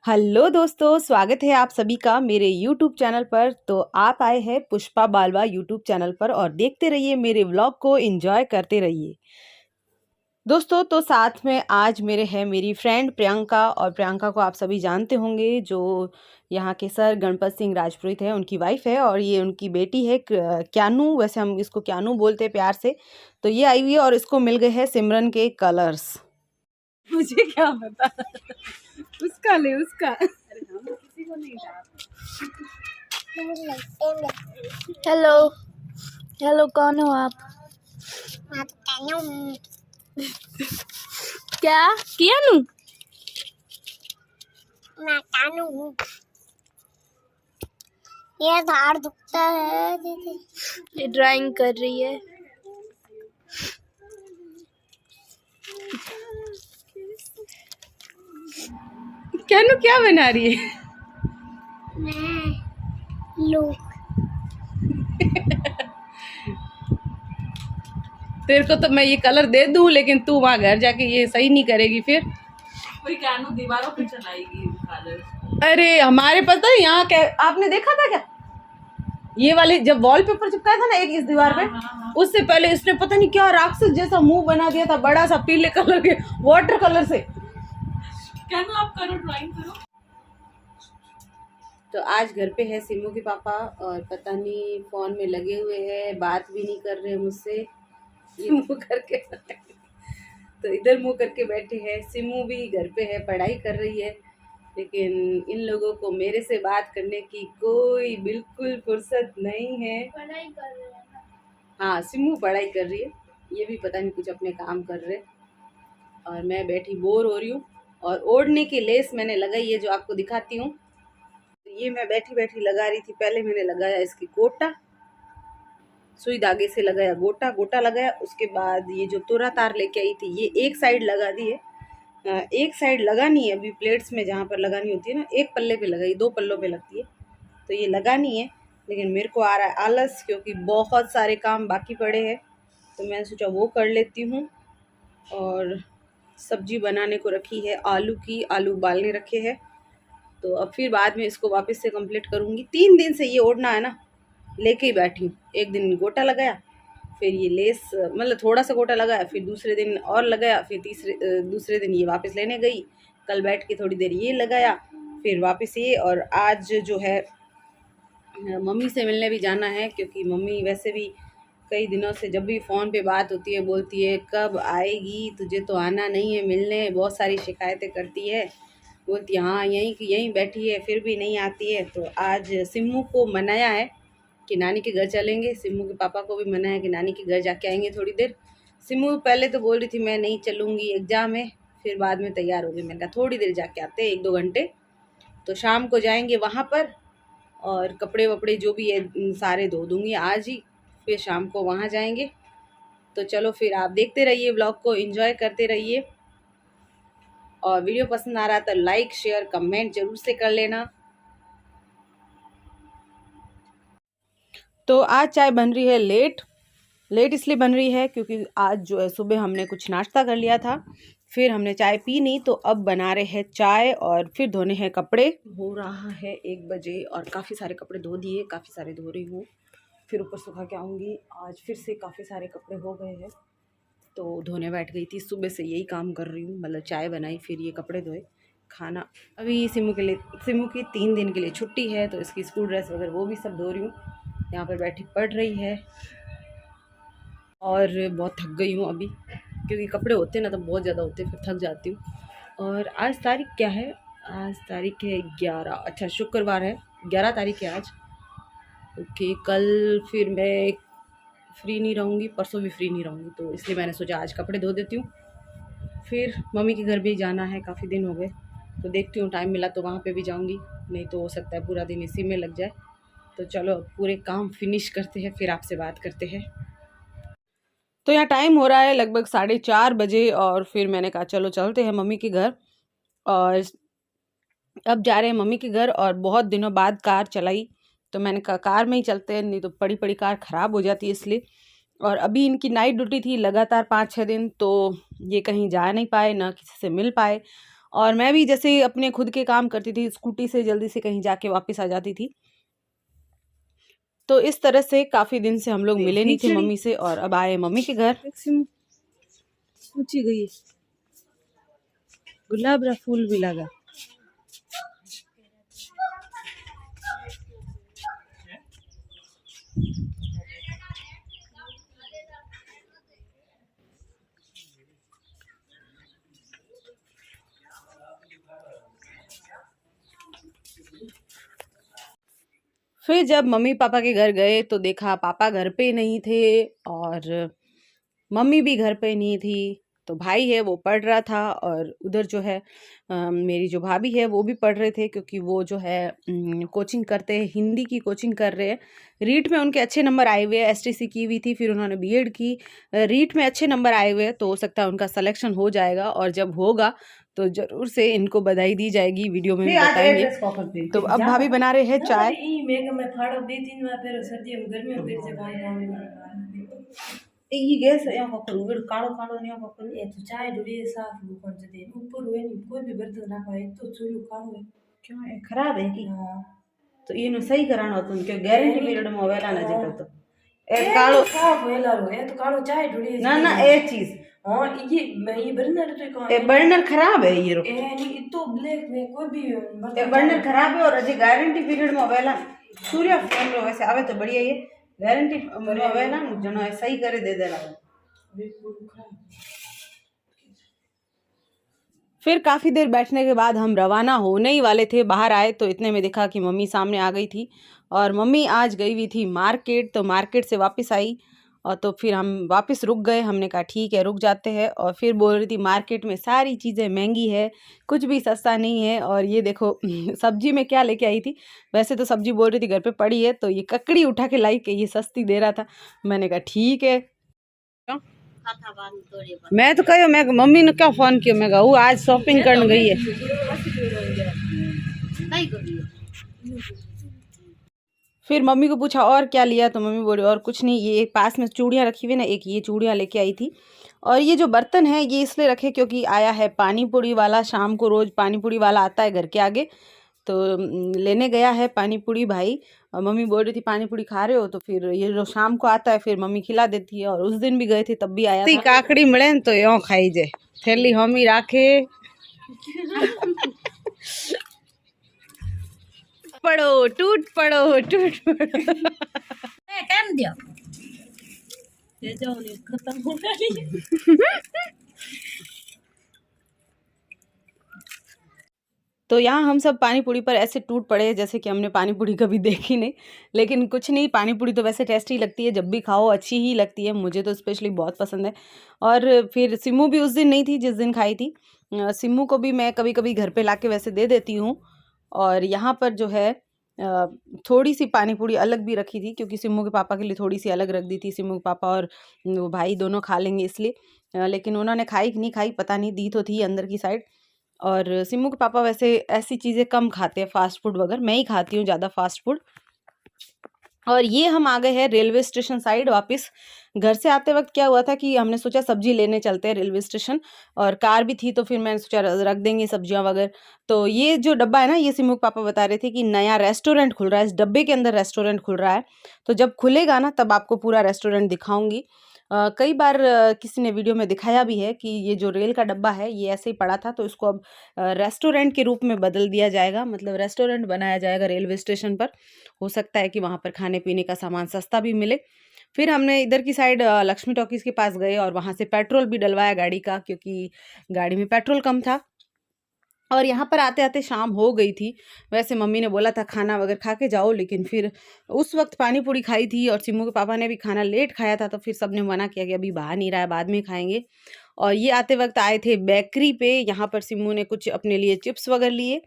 Hello दोस्तों, स्वागत है आप सभी का मेरे यूट्यूब चैनल पर। तो आप आए हैं पुष्पा बालवा यूट्यूब चैनल पर और देखते रहिए मेरे व्लॉग को, एंजॉय करते रहिए दोस्तों। तो साथ में आज मेरे है मेरी फ्रेंड प्रियंका, और प्रियंका को आप सभी जानते होंगे, जो यहाँ के सर गणपत सिंह राजपुरोहित है, उनकी वाइफ है, और ये उनकी बेटी है क्यानू। वैसे हम इसको क्यानू बोलते हैं प्यार से। तो ये आई हुई है और इसको मिल गए हैं सिमरन के कलर्स। मुझे क्या पता। उसका ले उसका। अरे हम किसी को नहीं डालते। हेलो हेलो, कौन हो आप? क्या किया नू? मैं कानू हूँ। ये धार दुखता है दीदी। ये ड्राइंग कर रही है। क्या नू क्या बना रही है? मैं लोग तेरे को तो मैं ये कलर दे दूं, लेकिन तू वहाँ घर जाके ये सही नहीं करेगी फिर। कोई कानू दीवारों पे चलाएगी कलर। अरे हमारे पता है यहाँ क्या आपने देखा था क्या? ये वाले जब वॉलपेपर चिपकाया था ना एक इस दीवार पे, उससे पहले इसने पता नहीं क्या राक्षस जैसा मुंह बना दिया था, बड़ा सा पीले कलर के वाटर कलर से। कानू आप करो, ड्राइंग करो। तो आज घर पे है सिमू के पापा, और पता नहीं फोन में लगे हुए हैं, बात भी नहीं कर रहे मुझसे। ये मुंह करके तो इधर मुंह करके बैठे हैं। सिमू भी घर पे है, पढ़ाई कर रही है, लेकिन इन लोगों को मेरे से बात करने की कोई बिल्कुल फुर्सत नहीं है। पढ़ाई कर रहे हैं। हाँ, सिमू पढ़ाई कर रही है, ये भी पता नहीं कुछ अपने काम कर रहे, और मैं बैठी बोर हो रही हूँ। और ओढ़ने की लेस मैंने लगाई है, जो आपको दिखाती हूँ। ये मैं बैठी बैठी लगा रही थी। पहले मैंने लगाया इसकी गोटा, सुई धागे से लगाया गोटा, गोटा लगाया। उसके बाद ये जो तुरा तार लेके आई थी, ये एक साइड लगा दी है। एक साइड लगानी है अभी प्लेट्स में, जहाँ पर लगानी होती है ना, एक पल्ले पे लगाई, दो पल्लों पे लगती है, तो ये लगानी है। लेकिन मेरे को आ रहा है आलस, क्योंकि बहुत सारे काम बाकी पड़े हैं, तो मैंने सोचा वो कर लेती हूँ। और सब्जी बनाने को रखी है आलू की, आलू उबालने रखे हैं, तो अब फिर बाद में इसको वापस से कंप्लीट करूँगी। 3 दिन से ये ओढ़ना है ना, लेके ही बैठी हूँ। एक दिन गोटा लगाया, फिर ये लेस मतलब थोड़ा सा गोटा लगाया, फिर दूसरे दिन और लगाया, फिर दूसरे दिन ये वापस लेने गई। कल बैठ के थोड़ी देर ये लगाया, फिर वापस ये। और आज जो है मम्मी से मिलने भी जाना है, क्योंकि मम्मी वैसे भी कई दिनों से जब भी फ़ोन पे बात होती है बोलती है कब आएगी, तुझे तो आना नहीं है मिलने, बहुत सारी शिकायतें करती है। बोलती है हाँ यहीं बैठी है, फिर भी नहीं आती है। तो आज सिम्मू को मनाया है कि नानी के घर चलेंगे, सिम्मू के पापा को भी मना है कि नानी के घर जाके आएंगे थोड़ी देर। सिम्मू पहले तो बोल रही थी मैं नहीं चलूँगी, एग्ज़ाम है, फिर बाद में तैयार हो गई। मैंने कहा थोड़ी देर जाके आते हैं, 1-2 घंटे। तो शाम को जाएंगे वहाँ पर, और कपड़े वपड़े जो भी है सारे धो दूँगी आज ही, फिर शाम को वहाँ जाएंगे। तो चलो फिर आप देखते रहिए व्लॉग को, एंजॉय करते रहिए, और वीडियो पसंद आ रहा तो लाइक शेयर कमेंट जरूर से कर लेना। तो आज चाय बन रही है लेट इसलिए बन रही है क्योंकि आज जो है सुबह हमने कुछ नाश्ता कर लिया था, फिर हमने चाय पी नहीं, तो अब बना रहे हैं चाय और फिर धोने हैं कपड़े। हो रहा है 1 बजे और काफ़ी सारे कपड़े धो दिए, काफ़ी सारे धो रही हूँ, फिर ऊपर सुखा के आऊँगी। आज फिर से काफ़ी सारे कपड़े हो गए हैं, तो धोने बैठ गई थी। सुबह से यही काम कर रही हूँ, मतलब चाय बनाई, फिर ये कपड़े धोए, खाना। अभी सिमू की 3 दिन के लिए छुट्टी है, तो इसकी स्कूल ड्रेस वगैरह वो भी सब धो रही हूँ। यहाँ पर बैठी पढ़ रही है, और बहुत थक गई हूँ अभी, क्योंकि कपड़े होते ना तो बहुत ज़्यादा होते, फिर थक जाती हूँ। और आज तारीख क्या है? आज तारीख है 11, अच्छा शुक्रवार है, 11 तारीख है आज। ओके, कल फिर मैं फ्री नहीं रहूँगी, परसों भी फ्री नहीं रहूँगी, तो इसलिए मैंने सोचा आज कपड़े धो देती हूँ। फिर मम्मी के घर भी जाना है, काफ़ी दिन हो गए, तो देखती हूँ टाइम मिला तो वहाँ पे भी जाऊँगी, नहीं तो हो सकता है पूरा दिन इसी में लग जाए। तो चलो पूरे काम फिनिश करते हैं, फिर आपसे बात करते हैं। तो यहाँ टाइम हो रहा है लगभग 4:30 बजे, और फिर मैंने कहा चलो चलते हैं मम्मी के घर। और अब जा रहे हैं मम्मी के घर, और बहुत दिनों बाद कार चलाई, तो मैंने कहा कार में ही चलते हैं, नहीं तो पड़ी पड़ी कार ख़राब हो जाती है इसलिए। और अभी इनकी नाइट ड्यूटी थी लगातार 5-6 दिन, तो ये कहीं जा नहीं पाए, ना किसी से मिल पाए, और मैं भी जैसे अपने खुद के काम करती थी, स्कूटी से जल्दी से कहीं जाके वापस आ जाती थी। तो इस तरह से काफ़ी दिन से हम लोग मिले नहीं थे मम्मी से, और अब आए मम्मी के घर। ऊँची गई, गुलाब रा फूल भी लगा। फिर जब मम्मी पापा के घर गए तो देखा पापा घर पे नहीं थे और मम्मी भी घर पे नहीं थी। तो भाई है वो पढ़ रहा था, और उधर जो है मेरी जो भाभी है वो भी पढ़ रहे थे, क्योंकि वो जो है कोचिंग करते हैं, हिंदी की कोचिंग कर रहे हैं। रीट में उनके अच्छे नंबर आए हुए हैं, एसटीसी की हुई थी, फिर उन्होंने बीएड की। रीट में अच्छे नंबर आए हुए हैं, तो हो सकता है उनका सिलेक्शन हो जाएगा, और जब होगा तो जरूर से इनको बधाई दी जाएगी, वीडियो में भी बताएंगे। तो अब भाभी बना रहे हैं चाय। ये गैस यहाँ का करूँ, फिर कालो कालो नहीं का करूँ। ये तो चाय डुरी साफ वो कौन से दिन ऊपर हुए नहीं, कोई भी बर्तन ना पाए तो चूल्हा कालो है। क्यों है, खराब है कि? तो ये नो सही कराना होता है, क्यों गारंटी पीरियड में वेला ना जेकर तो एक कालो साफ वेला रो है, तो कालो चाय डुरी ना ना एक चीज। हां ये बर्नर तो कौन है, बर्नर खराब है ये रो ए नहीं तो ब्लैक में कोई भी बर्नर खराब है, और अजय गारंटी पीरियड में वेला सूर्य फोन रो वैसे आवे तो बढ़िया। ये गारंटी में ना जनो सही करे दे देना। फिर काफ़ी देर बैठने के बाद हम रवाना होने ही वाले थे, बाहर आए तो इतने में देखा कि मम्मी सामने आ गई थी, और मम्मी आज गई हुई थी मार्केट। तो मार्केट से वापस आई, और तो फिर हम वापस रुक गए। हमने कहा ठीक है रुक जाते हैं, और फिर बोल रही थी मार्केट में सारी चीज़ें महंगी है, कुछ भी सस्ता नहीं है। और ये देखो सब्जी में क्या लेके आई थी, वैसे तो सब्जी बोल रही थी घर पे पड़ी है, तो ये ककड़ी उठा के लाई के ये सस्ती दे रहा था। मैंने कहा ठीक है। मैं तो कहो मैं मम्मी ने क्या फोन किया, मैं कहूँ आज शॉपिंग करने गई है। फिर मम्मी को पूछा और क्या लिया, तो मम्मी बोली और कुछ नहीं, ये एक पास में चूड़ियाँ रखी हुई ना, एक ये चूड़ियाँ लेके आई थी। और ये जो बर्तन है ये इसलिए रखे क्योंकि आया है पानी पूरी वाला, शाम को रोज़ पानी पूरी वाला आता है घर के आगे, तो लेने गया है पानी पूरी भाई। और मम्मी बोल रही थी पानी पूरी खा रहे हो, तो फिर ये जो शाम को आता है फिर मम्मी खिला देती है, और उस दिन भी गए थे तब भी आया था। काकड़ी मिले तो यो खाई जे थैली हम ही राखे पड़ो टूट पड़ो टूट पड़ो કેમ દો ये जाओ नहीं खत्म हो गई। तो यहाँ हम सब पानी पूरी पर ऐसे टूट पड़े जैसे कि हमने पानी पूरी कभी देखी नहीं। लेकिन कुछ नहीं, पानी पूरी तो वैसे टेस्टी लगती है, जब भी खाओ अच्छी ही लगती है, मुझे तो स्पेशली बहुत पसंद है। और फिर सिम्मू भी उस दिन नहीं थी जिस दिन खाई थी। सिम्मू को भी मैं कभी कभी घर पे लाके वैसे दे देती हूँ। और यहाँ पर जो है थोड़ी सी पानी पूरी अलग भी रखी थी, क्योंकि सिम्मू के पापा के लिए थोड़ी सी अलग रख दी थी। सिम्मू के पापा और वो भाई दोनों खा लेंगे इसलिए। लेकिन उन्होंने खाई कि नहीं खाई पता नहीं, दी तो थी अंदर की साइड। और सिम्मू के पापा वैसे ऐसी चीज़ें कम खाते हैं फास्ट फूड वगैरह, मैं ही खाती हूँ ज़्यादा फास्ट फूड। और ये हम आ गए हैं रेलवे स्टेशन साइड वापस। घर से आते वक्त क्या हुआ था कि हमने सोचा सब्जी लेने चलते हैं रेलवे स्टेशन, और कार भी थी तो फिर मैंने सोचा रख देंगे सब्जियां वगैरह। तो ये जो डब्बा है ना, ये सिम्मू के पापा बता रहे थे कि नया रेस्टोरेंट खुल रहा है, इस डब्बे के अंदर रेस्टोरेंट खुल रहा है। तो जब खुलेगा ना तब आपको पूरा रेस्टोरेंट दिखाऊंगी। कई बार किसी ने वीडियो में दिखाया भी है कि ये जो रेल का डब्बा है ये ऐसे ही पड़ा था, तो इसको अब रेस्टोरेंट के रूप में बदल दिया जाएगा, मतलब रेस्टोरेंट बनाया जाएगा रेलवे स्टेशन पर। हो सकता है कि वहाँ पर खाने पीने का सामान सस्ता भी मिले। फिर हमने इधर की साइड लक्ष्मी टॉकीज़ के पास गए, और वहाँ से पेट्रोल भी डलवाया गाड़ी का, क्योंकि गाड़ी में पेट्रोल कम था। और यहाँ पर आते आते शाम हो गई थी। वैसे मम्मी ने बोला था खाना वगैरह खा के जाओ, लेकिन फिर उस वक्त पानी पूरी खाई थी, और सिम्मू के पापा ने भी खाना लेट खाया था, तो फिर सबने मना किया कि अभी बाहर नहीं रहा है, बाद में खाएंगे। और ये आते वक्त आए थे बेकरी पे, यहाँ पर सिम्मू ने कुछ अपने लिए चिप्स वगैरह लिए,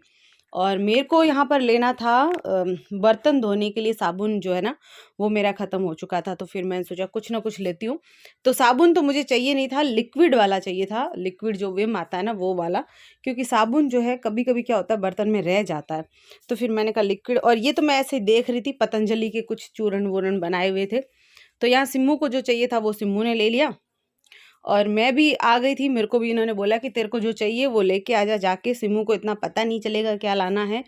और मेरे को यहाँ पर लेना था बर्तन धोने के लिए साबुन, जो है ना वो मेरा ख़त्म हो चुका था। तो फिर मैंने सोचा कुछ ना कुछ लेती हूँ। तो साबुन तो मुझे चाहिए नहीं था, लिक्विड वाला चाहिए था, लिक्विड जो विम आता है ना वो वाला, क्योंकि साबुन जो है कभी कभी क्या होता है बर्तन में रह जाता है। तो फिर मैंने कहा लिक्विड। और ये तो मैं ऐसे देख रही थी, पतंजलि के कुछ चूर्ण वूर्ण बनाए हुए थे। तो यहाँ सिम्मू को जो चाहिए था वो सिम्मू ने ले लिया, और मैं भी आ गई थी। मेरे को भी इन्होंने बोला कि तेरे को जो चाहिए वो लेके आ जा जाके, सिमू को इतना पता नहीं चलेगा क्या लाना है।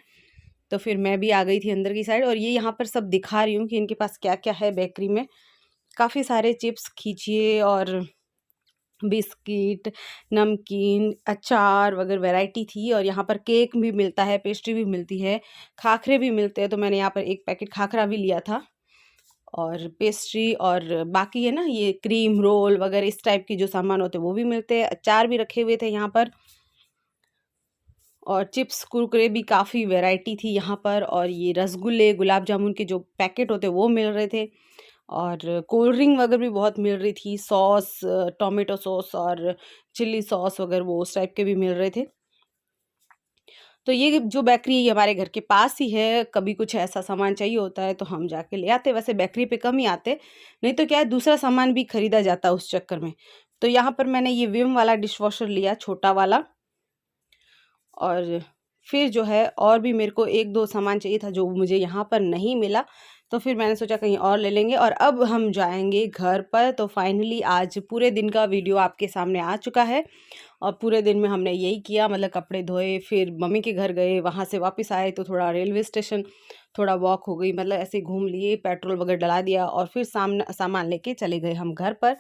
तो फिर मैं भी आ गई थी अंदर की साइड, और ये यहाँ पर सब दिखा रही हूँ कि इनके पास क्या क्या है बेकरी में। काफ़ी सारे चिप्स खींचिए और बिस्किट, नमकीन, अचार वगैरह वैरायटी थी। और यहाँ पर केक भी मिलता है, पेस्ट्री भी मिलती है, खाखरे भी मिलते हैं। तो मैंने यहाँ पर एक पैकेट खाखरा भी लिया था, और पेस्ट्री और बाकी है ना ये क्रीम रोल वगैरह इस टाइप की जो सामान होते हैं वो भी मिलते हैं। अचार भी रखे हुए थे यहाँ पर, और चिप्स कुरकुरे भी काफ़ी वैरायटी थी यहाँ पर। और ये रसगुल्ले, गुलाब जामुन के जो पैकेट होते वो मिल रहे थे, और कोल्ड ड्रिंक वगैरह भी बहुत मिल रही थी। सॉस, टोमेटो सॉस और चिल्ली सॉस वगैरह वो उस टाइप के भी मिल रहे थे। तो ये जो बेकरी ये हमारे घर के पास ही है, कभी कुछ ऐसा सामान चाहिए होता है तो हम जाके ले आते। वैसे बेकरी पे कम ही आते, नहीं तो क्या है दूसरा सामान भी खरीदा जाता उस चक्कर में। तो यहाँ पर मैंने ये विम वाला डिश वॉशर लिया, छोटा वाला। और फिर जो है और भी मेरे को 1-2 सामान चाहिए था जो मुझे यहाँ पर नहीं मिला, तो फिर मैंने सोचा कहीं और ले लेंगे। और अब हम जाएंगे घर पर। तो फाइनली आज पूरे दिन का वीडियो आपके सामने आ चुका है, और पूरे दिन में हमने यही किया, मतलब कपड़े धोए, फिर मम्मी के घर गए, वहाँ से वापस आए तो थोड़ा रेलवे स्टेशन, थोड़ा वॉक हो गई, मतलब ऐसे घूम लिए, पेट्रोल वगैरह डला दिया, और फिर सामान लेके चले गए हम घर पर।